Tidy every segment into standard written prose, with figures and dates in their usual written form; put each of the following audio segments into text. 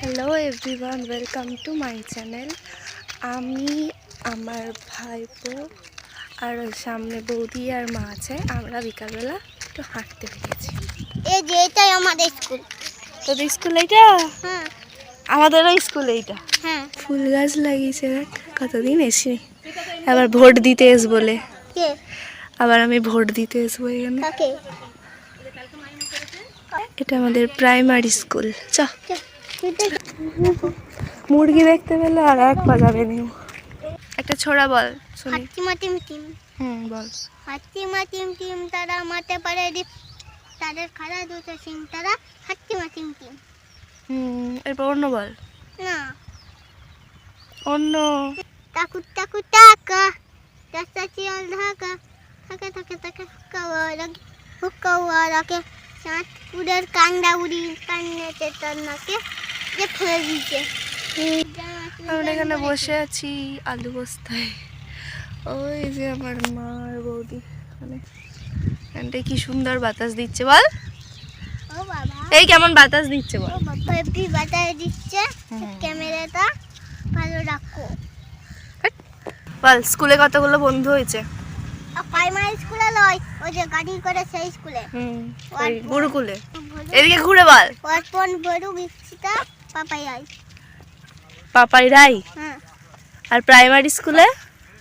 Hello everyone, welcome to my channel. আমি আমার ভাইপো আর সামনে বৌদি আর মা আছে। আমরা বিকালবেলা একটু হাঁটতে বেরিয়েছি। এই যে এটাই আমাদের স্কুল। তোদের স্কুল এইটা? হ্যাঁ, আমাদেরও স্কুল এইটা। হ্যাঁ। ফুল গাছ লাগিয়েছে, দেখ কতদিন এসে। আবার ভোট দিতে এস বলে, কে? আবার আমি ভোট দিতে আসবো এখানে। কাকে? এটা আমাদের প্রাইমারি স্কুল। চ মুরগি দেখতে পেলে আর এক বাজাবে নিও। একটা ছোড়া বল শুনি। হাতিমা টিম টিম, বল। হাতিমা টিম টিম তারা মাঠে পাড়ে দ্বীপ, তাদের খাড়া দুটো সিং তারা হাতিমা টিম টিম। এরপর অন্য বল। না, অন্য। টাকু টাকু টাকা, রাস্তা চিয়াল ঢাকা, থাকে থাকে থাকে হুক্কা রাখে সাত উড়ের কান্দা উড়ি কান্নাতে তার নাকে যে ফেলে দিচ্ছে। আমরা এখানে বসে আছি আলু বস্তায়। ওই যে আমার মা আর বৌদি, মানে এখানটায় কি সুন্দর বাতাস দিচ্ছে বল। ও বাবা, এই কেমন বাতাস দিচ্ছে বল। ও বাবা, হেপি বাতাস দিচ্ছে। ক্যামেরাটা ভালো রাখো। বল স্কুলে কতগুলো বন্ধু হয়েছে? প্রাইমারি স্কুলে লয়, ওই যে গাড়ি করে সেই স্কুলে। ওই গুরুকুলে। এদিকে ঘুরে বল। ওয়াটপন বড়ু বিচিতা পাপায়াই। পাপাই রাই। হ্যাঁ, আর প্রাইমারি স্কুলে?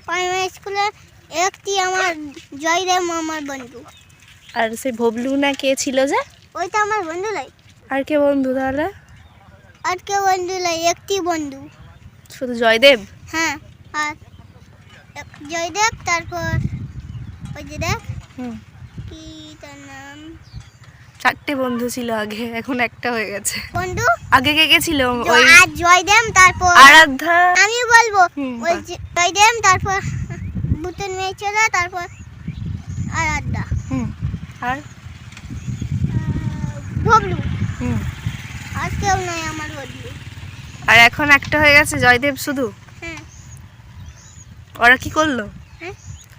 প্রাইমারি স্কুলে একটি আমার জয়দেব আমার বন্ধু। আর সেই ভবলু না কে ছিল যে? ওইটা আমার বন্ধু লাই। আর কে বন্ধু তাহলে? আর কে বন্ধু লাই? একটি বন্ধু, শুধু জয়দেব? হ্যাঁ। আর জয়দেব, তারপর ওই যে দেখ কি তার নাম। চারটে বন্ধু ছিল আগে, এখন একটা হয়ে গেছে। বন্ধু আগে কে কে ছিল? ওই আর জয়দেব, তারপর আরাধ্যা। আমি বলবো ওই জয়দেব, তারপর বুতন মেয়েছেলা, তারপর আরাধ্যা, আর ববলু। আর কেউ নয় আমার বন্ধু। আর এখন একটা হয়ে গেছে জয়দেব শুধু। হ্যাঁ। ওরা কি করলো? হ্যাঁ,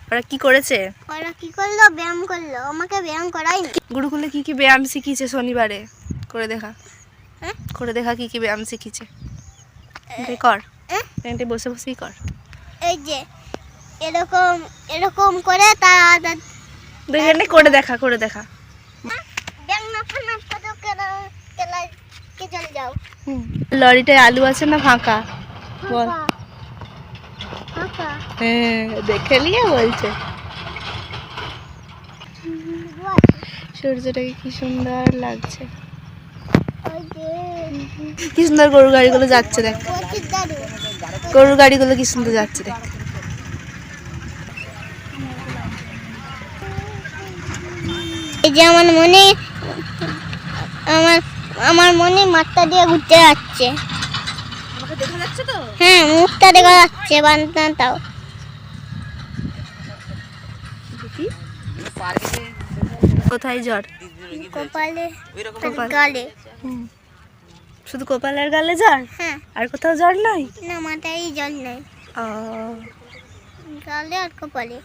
ওরা কি করেছে? ওরা কি করলো? ব্যায়াম করলো। আমাকে ব্যায়াম করায়নি। গুরুকুলে কি কি ব্যায়াম শিখিয়েছে শনিবারে? করে দেখা। হ্যাঁ, করে দেখা কি কি ব্যায়াম শিখিয়েছে। কর, এখানটায় বসে বসেই কর। এই যে এরকম এরকম করে তারা দুইখানে করে দেখা, করে দেখা। ব্যায়াম না ফানা কত কেলা কেলা কে চলে যাও। লরিটায় আলু আছে না ফাঁকা? বল। ফাঁকা। হ্যাঁ, দেখে নিয়ে বলছে। সূর্যটাকে কি সুন্দর লাগছে। ওই যে কি সুন্দর গরু গাড়িগুলো যাচ্ছে দেখ। প্রচুর দারু। গরুর গাড়িগুলো কি সুন্দর যাচ্ছে দেখ। এই যে আমার মনে আমার মনে মাথা দিয়ে ঘুরতে যাচ্ছে। আমাকে দেখা যাচ্ছে তো? হ্যাঁ, মুখটা দেখা যাচ্ছে, বান্তাও। কোথায় জ্বর? কপালে, গালে। শুধু কপালের গালে জ্বর? হ্যাঁ। আর কোথাও জ্বর নাই? না, মাথায় জল নাই, ও গালে আর কপালে।